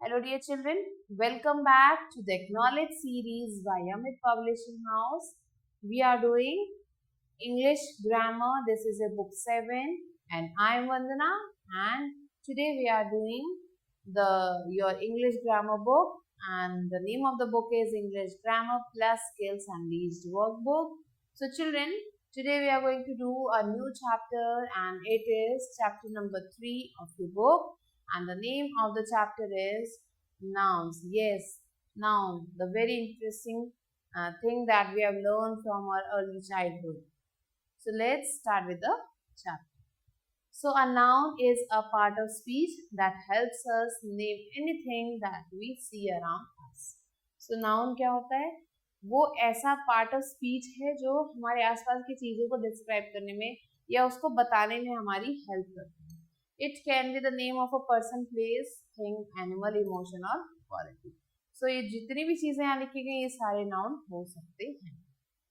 Hello dear children, welcome back to the Acknowledge series by Amit Publishing House. We are doing English Grammar. This is a book 7 and I am Vandana, and today we are doing your English Grammar book, and the name of the book is English Grammar Plus Skills Unleashed Workbook. So children, today we are going to do a new chapter, and it is chapter number 3 of the book, and the name of the chapter is Nouns. Yes, noun, the very interesting thing that we have learned from our early childhood. So let's start with the chapter. So a noun is a part of speech that helps us name anything that we see around us. So noun क्या होता है? वो ऐसा part of speech है जो हमारे आसपास की चीजों को डिस्क्राइब करने में या उसको बताने में हमारी हेल्प करता है. It can be the name of a person, place, thing, animal, emotion or quality. So ये जितनी भी चीजें यहाँ लिखी गई ये सारे noun हो सकते हैं.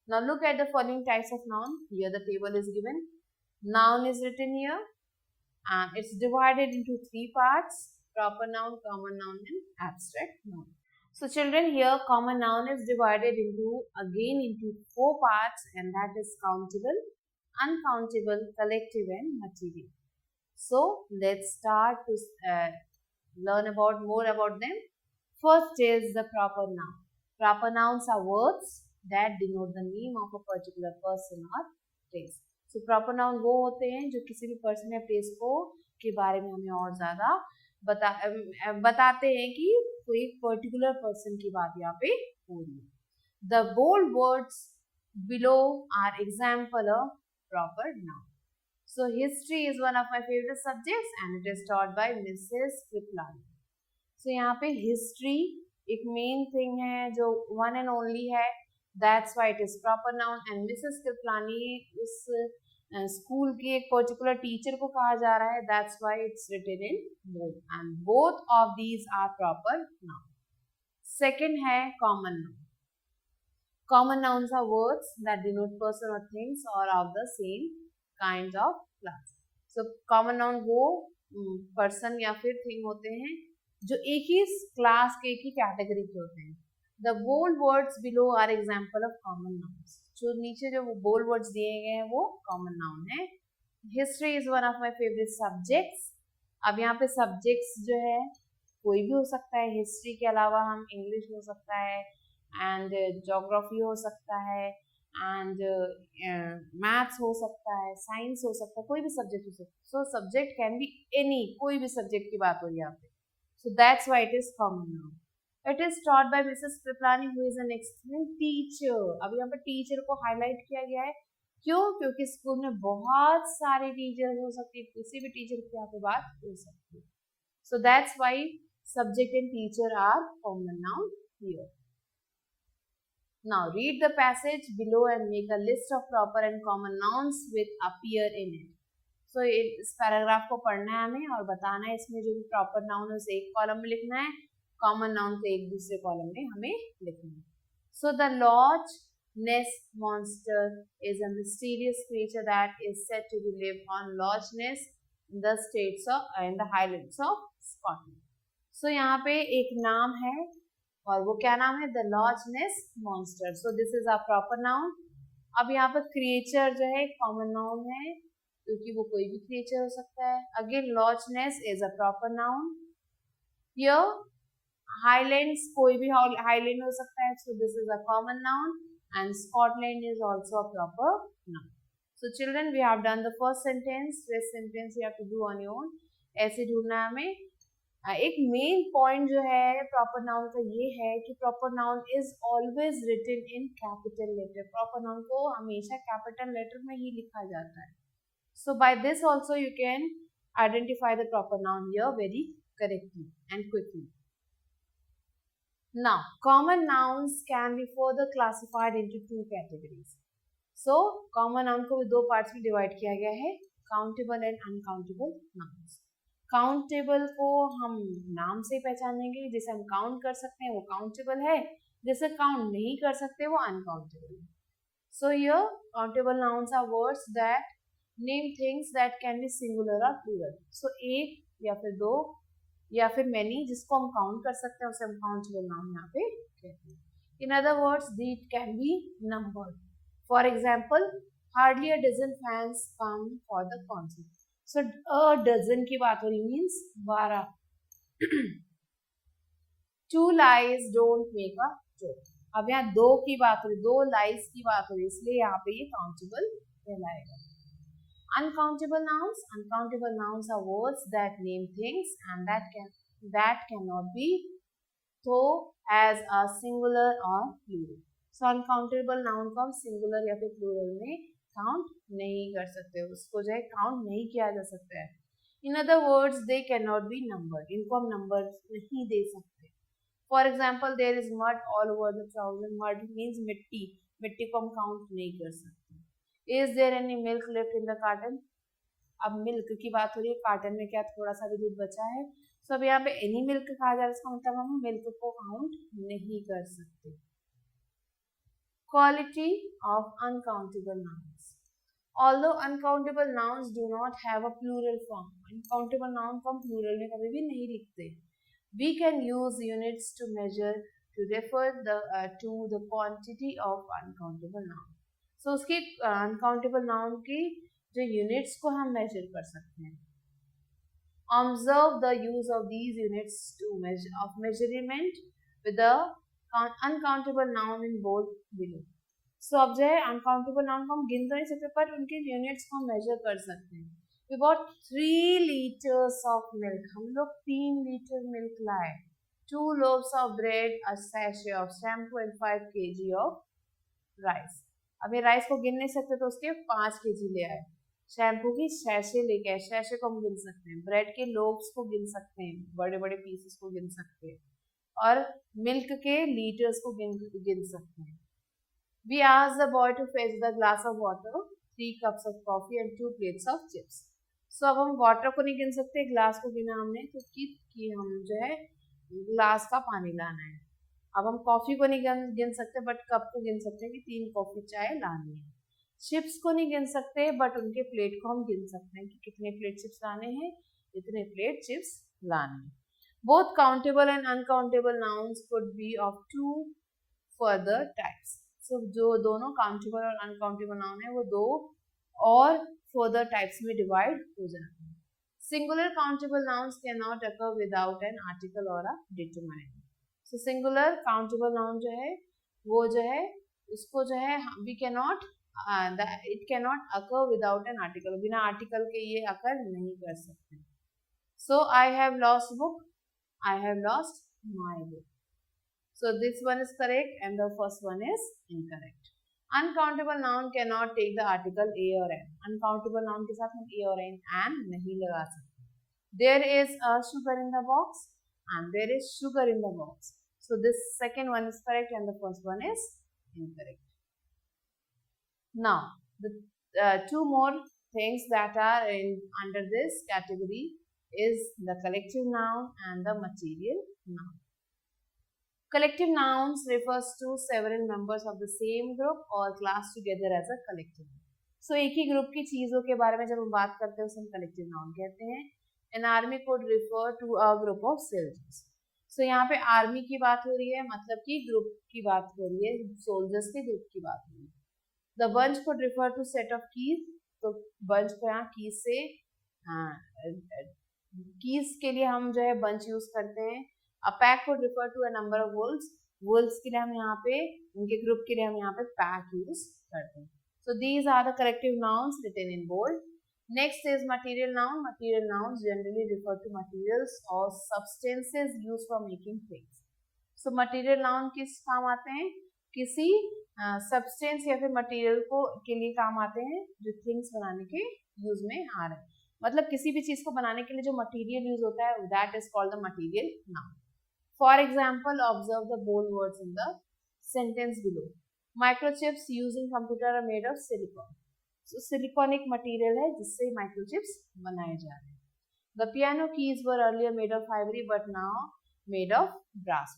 Now look at the following types of noun. Here the table is given. Noun is written here, and it's divided into 3 parts: proper noun, common noun and abstract noun. So children, here common noun is divided into 4 parts, and that is countable, uncountable, collective and material. So let's start to learn about more about them. First is the proper noun. Proper nouns are words that denote the name of a particular person or place. So proper noun वो होते हैं जो किसी भी person या place को के बारे में हमें और ज़्यादा बताते हैं कि कोई particular person की बात यहाँ पे हो रही है. The bold words below are example of proper noun. So history is one of my favorite subjects and it is taught by Mrs. Kriplani. So यहाँ पे history एक main thing है जो one and only है. That's why it is proper noun, and Mrs. Kriplani इस school की एक particular teacher को कहा जा रहा है. That's why it's written in bold, and both of these are proper noun. Second है common noun. Common nouns are words that denote person or things or of the same kind of class. So common noun वो person या फिर thing होते हैं जो एक ही class के एक ही कैटेगरी के होते हैं. The bold words below are example of common nouns. जो नीचे जो bold words दिए गए हैं वो common noun है. History is one of my favorite subjects. अब यहाँ पे subjects जो है कोई भी हो सकता है. हिस्ट्री के अलावा हम इंग्लिश हो सकता है, and geography हो सकता है, and maths हो सकता है, science हो सकता है, कोई भी subject हो सकता है. So subject can be any, कोई भी subject की बात हो रही है यहाँ पे. So that's why it is common noun. It is taught by Mrs. Kriplani, who is an excellent teacher. अब यहाँ पे टीचर को हाईलाइट किया गया है. क्यों? क्योंकि स्कूल में बहुत सारे टीचर हो सकते हैं, किसी भी टीचर की यहाँ पे बात हो सकती है. So that's why subject and teacher are common noun here. Now read the passage below and make a list of proper and common nouns which appear in it. So इस पैराग्राफ को पढ़ना है हमें और बताना है इसमें जो भी प्रॉपर नाउन है उसे एक कॉलम में लिखना है, कॉमन नाउन को एक दूसरे कॉलम में हमें लिखना है. So the Loch Ness monster is a mysterious creature that is said to live on Loch Ness in the Highlands of Scotland. So यहाँ पे एक नाम है और वो क्या नाम है? The Loch Ness monster. So this is a proper noun. अब यहाँ पे creature जो है common noun है क्योंकि वो कोई भी creature हो सकता है. Again Loch Ness is a proper noun. Here Highlands कोई भी Highland हो सकता है. So this is a common noun, and Scotland is also a proper noun. So children, we have done the first sentence. This sentence you have to do on your own. ऐसे ढूंढना है हमें. एक main point जो है proper noun का ये है कि proper noun is always written in capital letter. Proper noun को हमेशा कैपिटल लेटर में ही लिखा जाता है. So by this also you can identify the proper noun here very correctly and quickly. Now, common nouns can be further classified into 2 categories. So, common noun को 2 parts में divide किया गया है, countable and uncountable nouns. Countable को हम नाम से पहचानेंगे. जिसे हम काउंट कर सकते हैं वो countable है, जिसे काउंट नहीं कर सकते वो uncountable है. So here countable nouns are words that name things that can be singular or plural. So एक या फिर 2 या फिर many जिसको हम काउंट कर सकते हैं उसे हम काउंटेबल नाउन यहाँ पे कहते हैं. In other words, it can be numbered. For example, hardly a dozen fans come for the concert. So a dozen की बात हो रही means 12. Two lies don't make a joke. अब यहाँ दो की बात हो रही, दो लाइज की बात हो रही, इसलिए यहाँ पे ये काउंटेबल कहलाएगा. Uncountable nouns are words that name things and that cannot be thought as a singular or plural. So uncountable noun को हम singular या फिर plural में count नहीं कर सकते, उसको जो है count नहीं किया जा सकता है. In other words, they cannot be numbered. इनको हम number नहीं दे सकते. For example, there is mud all over the trouser. Mud means मिट्टी, मिट्टी को हम count नहीं कर सकते. Is there any milk left in the carton? अब मिल्क की बात हो रही है, कार्टन में क्या थोड़ा सा भी दूध बचा है. सो अब यहाँ पे एनी मिल्क कहा जा रहा है, इसका मतलब हम मिल्क को काउंट नहीं कर सकते. Quality of uncountable nouns. Although uncountable nouns do not have a plural form, uncountable noun को हम plural में कभी भी नहीं लिखते. We can use units to measure to refer to the quantity of uncountable noun. So उसकी uncountable noun की जो units को हम measure कर सकते हैं. Observe the use of these units to measurement with the uncountable noun in bold below. So अब जो है uncountable noun को हम गिन तो नहीं सकते, पर उनके units को हम measure कर सकते हैं. We bought 3 liters of milk. हम लोग 3 लीटर मिल्क लाए. 2 loaves of bread, a sachet of shampoo and 5 kg of rice. अब ये राइस को गिन नहीं सकते तो उसके 5 kg ले आए. शैम्पू की सैशे लेके आए, सैशे को हम गिन सकते हैं. ब्रेड के लोव्स को गिन सकते हैं, बड़े बड़े पीसेस को गिन सकते हैं, और मिल्क के लीटर्स को गिन सकते हैं. We asked the boy to fetch the glass of water, 3 cups of coffee and 2 plates of chips. So अब हम वाटर को नहीं गिन सकते, ग्लास को गिना हमने तो कि हम जो है ग्लास का पानी लाना है. अब हम कॉफी को नहीं गिन सकते, बट कप को गिन सकते हैं कि 3 कॉफी चाय लानी है. चिप्स को नहीं गिन सकते, बट उनके प्लेट को हम गिन सकते हैं कि कितने प्लेट चिप्स लाने हैं, इतने प्लेट चिप्स लाने हैं. Both countable and uncountable nouns could be of 2 further types. So जो दोनों countable और uncountable noun है वो 2 और further types में divide हो जाते हैं. Singular countable nouns cannot occur without an article or a determinant. So singular countable noun जो है वो जो है उसको जो है we cannot it cannot occur without an article. बिना article के ये occur नहीं कर सकते. So I have lost book, I have lost my book. So this one is correct and the first one is incorrect. Uncountable noun cannot take the article a or an. Uncountable noun के साथ हम a और an नहीं लगा सकते. There is a sugar in the box and there is sugar in the box. So this second one is correct and the first one is incorrect. Now the 2 more things that are under this category is the collective noun and the material noun. Collective nouns refers to several members of the same group or class together as a collective. So एक ही group की चीजों के बारे में जब हम बात करते हैं उसे हम collective noun कहते हैं. An army could refer to a group of soldiers. So यहाँ पे आर्मी की बात हो रही है, मतलब कि ग्रुप की बात हो रही है, सोल्जर्स के ग्रुप की बात हो रही है. The bunch could refer to set of keys. तो bunch को यहाँ keys से keys के लिए हम जो है bunch यूज करते हैं. A pack could refer to a number of wolves. Wolves के लिए हम यहाँ पे उनके ग्रुप के लिए हम यहाँ पे pack यूज करते हैं. So these are the collective nouns written in bold. Next is material noun. Material nouns generally refer to materials or substances used for making things. So material noun किस काम आते हैं? किसी substance या फिर material को के लिए काम आते हैं जो things बनाने के use में आ रहे हैं. मतलब किसी भी चीज को बनाने के लिए जो material use होता है that is called the material noun. For example, observe the bold words in the sentence below. Microchips used in computer are made of silicon. So silicon एक material है जिससे microchips बनाए जा रहे हैं. The piano keys were earlier made of ivory but now made of brass.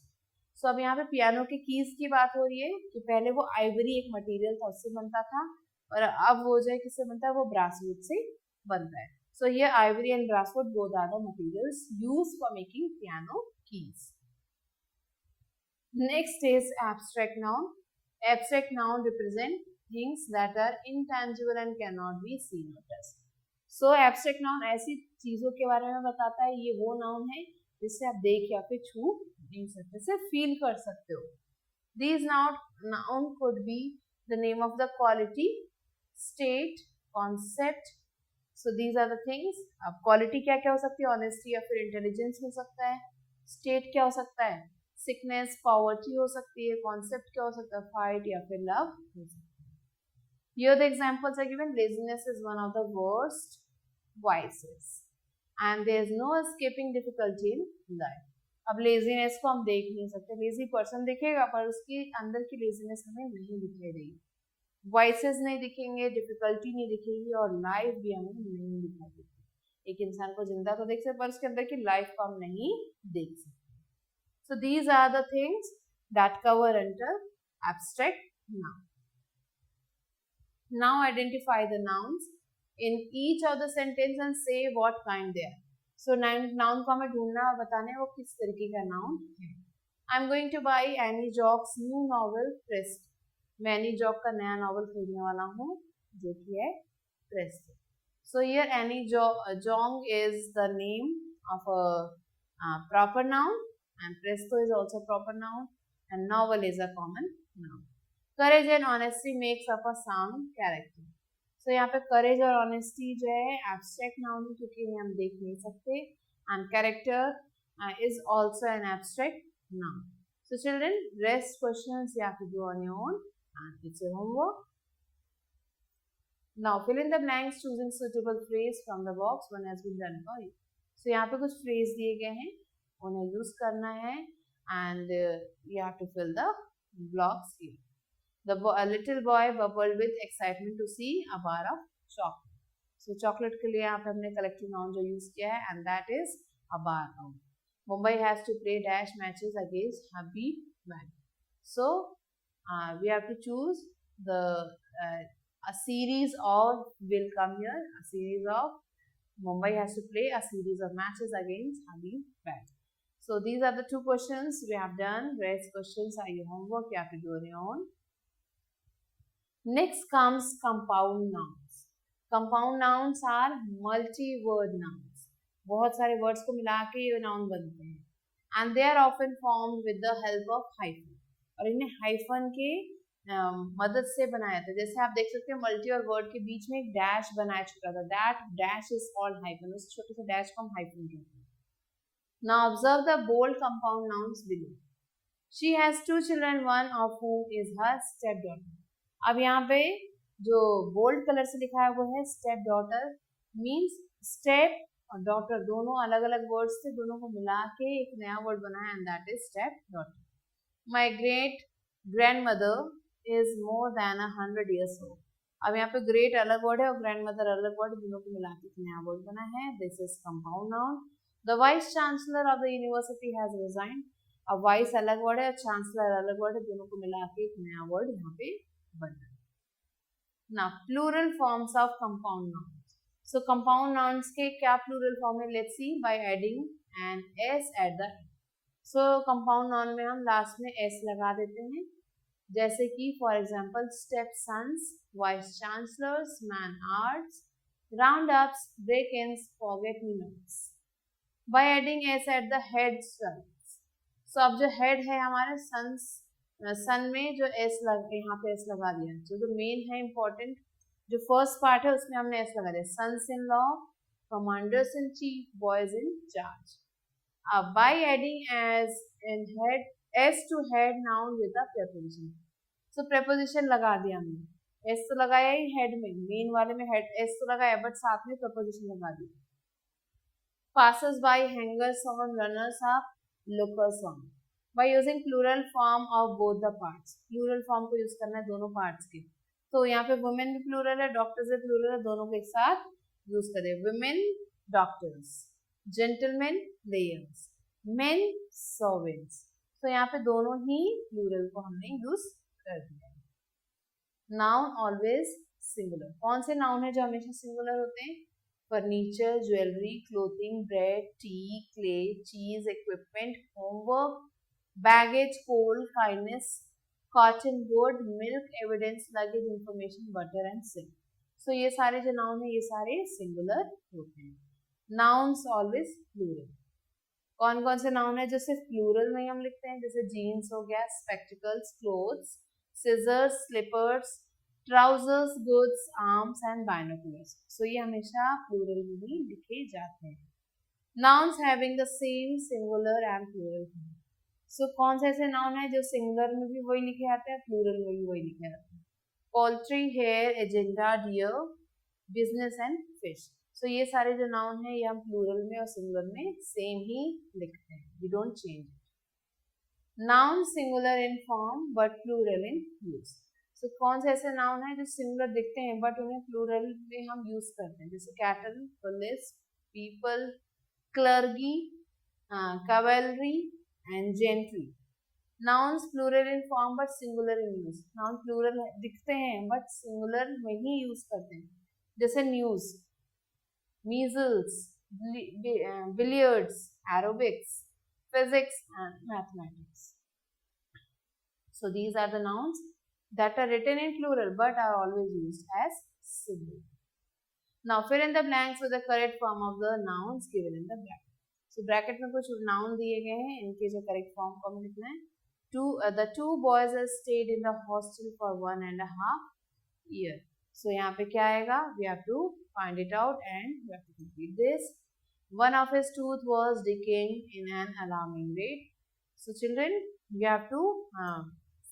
So अब यहाँ पे piano के keys की बात हो रही है कि पहले वो ivory एक material था उससे बनता था और अब वो जो है किससे बनता है, वो brass wood से बनता है. So here ivory and basswood both are the materials used for making piano keys. Next is abstract noun. Abstract noun represent things that are intangible and cannot be seen or touched. So abstract noun ऐसी चीजों के बारे में बताता है, ये वो noun है जिससे आप देख या फिर छू नहीं सकते, सिर्फ फील कर सकते हो. These noun could be the name of the quality, state, concept. So these are the things. अब quality क्या क्या हो सकती है, honesty या फिर intelligence हो सकता है. State क्या हो सकता है, sickness, poverty हो सकती है. Concept क्या हो सकता है, fight या फिर love हो सकता है. Here the examples are given. Laziness is one of the worst vices and there is no escaping difficulty in life. अब लेजीनेस को हम देख नहीं सकते, लेजी पर्सन दिखेगा पर उसके अंदर की लेजीनेस हमें नहीं दिखाई देगी. वाइसेस नहीं दिखेंगे, डिफिकल्टी नहीं दिखेगी और लाइफ भी हमें नहीं दिखाई देगी. एक इंसान को जिंदा तो देख सकते पर उसके अंदर की लाइफ को हम नहीं देख सकते. So these are the things that cover under abstract noun. Now identify the nouns in each of the sentence and say what kind they are. So noun को हमें ढूंढना और बताना है वो किस तरीके का नाउन है. I'm going to buy Annie Jock's new novel Pressed. मैं Annie Jock का नया नॉवल खरीदने वाला हूँ जो कि है Pressed. So here Annie Jock is the name of a proper noun and Presto is also a proper noun and novel is a common noun. Courage and honesty makes up a sound character. So यहाँ पे courage और honesty जो है abstract noun है क्योंकि इन्हें हम देख नहीं सकते and character is also an abstract noun. So children, rest questions you have to do on your own and it's your homework. Now fill in the blanks choosing suitable phrase from the box. One has been done for you. So यहाँ पे कुछ phrase दिए गए हैं, उन्हें use करना है and you have to fill the blocks here. A little boy bubbled with excitement to see a bar of chocolate. So chocolate के लिए यहाँ पे हमने collective noun जो use किया है and that is a bar noun. Mumbai has to play dash matches against Happy Valley. So we have to choose a series of will come here. A series of Mumbai has to play a series of matches against Happy Valley. So these are the two questions we have done. Rest questions are your homework. You have to do on your own. Next comes compound nouns. Compound nouns are multi-word nouns. बहुत सारे words को मिला के ये noun बनते हैं. And they are often formed with the help of hyphen. और इन्हें hyphen के मदद से बनाया था. जैसे आप देख सकते हैं multi और word के बीच में एक dash बनाया छोटा था. That dash is called hyphen. उस छोटे से dash को हम hyphen कहते हैं. Now observe the bold compound nouns below. She has two children, one of whom is her stepdaughter. अब यहाँ पे जो बोल्ड कलर से लिखा है वो है स्टेप डॉटर. मीन्स स्टेप और डॉटर दोनों अलग अलग वर्ड्स थे, दोनों को मिला के एक नया वर्ड बना है and that is step daughter. My great grand mother is more than 100 years old. अब यहाँ पे ग्रेट अलग वर्ड है और ग्रैंड मदर अलग वर्ड, दोनों को मिला के एक नया वर्ड बना है. This is compound noun. The vice chancellor of the university has resigned. अब वाइस अलग वर्ड है, चांसलर अलग वर्ड है, दोनों को मिला के एक नया वर्ड यहाँ पे बना. Now plural forms of compound nouns. So compound nouns के क्या plural form है? Let's see by adding an s at the end. So compound noun में हम last में s लगा देते हैं. जैसे कि for example stepsons, vice chancellors, man arts, roundups, break-ins, forget-me-nots. By adding s at the head sons. So अब जो head है हमारे sons सन में जो एस यहाँ पे एस लगा दिया. जो मेन है इम्पोर्टेंट जो फर्स्ट पार्ट है उसमें हमने एस लगा दिया. Sons in law, commanders in chief, boys in charge. अब by adding as in head S to head noun with the preposition. So preposition लगा दिया हमने. एस तो लगाया ही हेड में, मेन वाले में हेड एस तो लगाया बट साथ में प्रेपोजिशन लगा दिया. Passers bye, hangers on, runners up, lookers on. By using plural form of both the parts. Plural form को यूज करना है दोनों पार्ट्स के. तो यहाँ पे women भी plural है, doctors भी plural है, दोनों को एक साथ यूज करें. Women doctors, gentlemen players, men servants. तो यहाँ पे दोनों ही plural को हमने यूज कर दिया. Noun always singular. कौन से noun है जो हमेशा singular होते हैं? furniture, jewelry, clothing, bread, tea, clay, cheese, equipment, homework, baggage, coal, kindness, cotton, wood, milk, evidence, luggage, information, butter and silk. So ये सारे जो नाउन है ये सारे सिंगुलर होते हैं. Nouns always plural. कौन कौन से नाउन है जो सिर्फ प्लूरल में ही हम लिखते हैं, जैसे जीन्स हो गया, spectacles, clothes, scissors, slippers, trousers, goods, arms and binoculars. So ये हमेशा प्लूरल में ही लिखे जाते हैं. Nouns having the same singular and plural. So कौन से ऐसे नाउन है जो सिंगुलर में भी वही लिखे जाते हैं, प्लूरल में भी वही लिखे जाते हैं. Poultry, hair, agenda, deer, business and fish. So ये सारे जो नाउन है ये हम प्लूरल में और सिंगुलर में सेम ही लिखते हैं. We don't change. Noun singular in form but plural in use. So कौन से ऐसे नाउन है जो सिंगुलर दिखते हैं बट उन्हें प्लूरल में हम यूज करते हैं, जैसे cattle, police, people, clergy, cavalry and gentry. Nouns plural in form but singular in use. Noun plural दिखते हैं बट सिंगुलर में ही यूज करते हैं, जैसे news, measles, billiards, aerobics, physics and mathematics. So these are the nouns that are written in plural but are always used as singular. Now fill in the blanks with the correct form of the nouns given in the bracket. So bracket में कुछ noun दिए गए हैं, इनके जो correct form को हमें लिखना है. The two boys have stayed in the hostel for 1.5 years. So यहाँ पे क्या आएगा? We have to find it out and we have to complete this. One of his tooth was decaying in an alarming rate. So children, you have to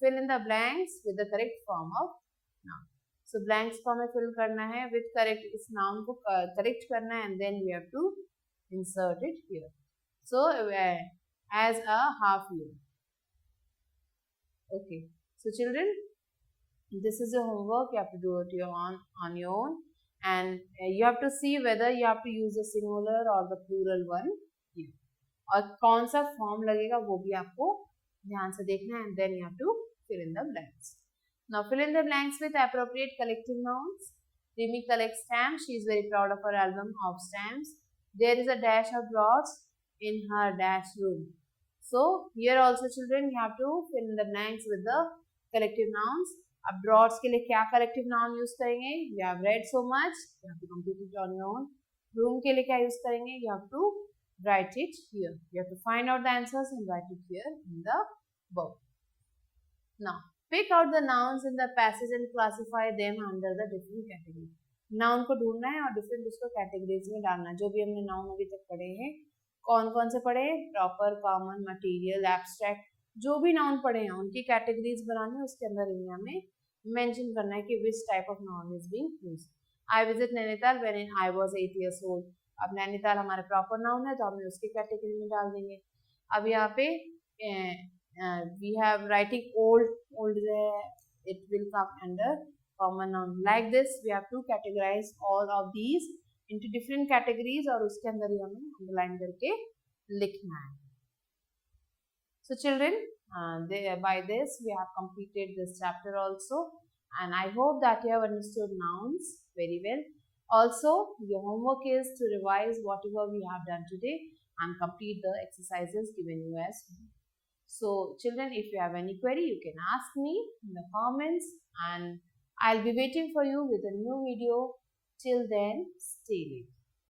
fill in the blanks with the correct form of noun. So blanks को हमें fill करना है with correct, इस noun को correct करना है and then we have to insert it here. So as a half year. Okay. So children, this is your homework. You have to do it on your own, and you have to see whether you have to use the singular or the plural one here. और कौन सा form लगेगा वो भी आपको ध्यान से देखना है, and then you have to fill in the blanks. Now fill in the blanks with appropriate collective nouns. Rimi collects stamps. She is very proud of her album of stamps. There is a dash of blots in her dash room. So here also children, you have to fill in the blanks with the collective nouns. अब draughts के लिए क्या collective noun use करेंगे? You have read so much, you have to complete it on your own. Room के लिए क्या use करेंगे? You have to write it here. You have to find out the answers and write it here in the book. Now pick out the nouns in the passage and classify them under the different category. Noun को ढूंढना है और different उसको categories में डालना है. जो भी हमने नाउन अभी तक पढ़े हैं, कौन कौन से पढ़े? प्रॉपर, कॉमन, मटीरियल, एब्स्ट्रैक्ट, जो भी नाउन पढ़े हैं उनकी कैटेगरीज बनाने, उसके अंदर इंडिया में मेंशन करना है कि which type of noun is being used. I visit Nainital when I was 8 years old. अब नैनीताल हमारा प्रॉपर नाउन है तो हम उसकी कैटेगरी में डाल देंगे. अब यहाँ पे we have writing old it will come under common noun. Like this we have to categorise all of these into different categories और उसके अंदर ही हमें अंडरलाइन करके लिखना है. So children, by this we have completed this chapter also, and I hope that you have understood nouns very well. Also, your homework is to revise whatever we have done today and complete the exercises given you as well. So children, if you have any query, you can ask me in the comments, and I'll be waiting for you with a new video. Till then, stay late.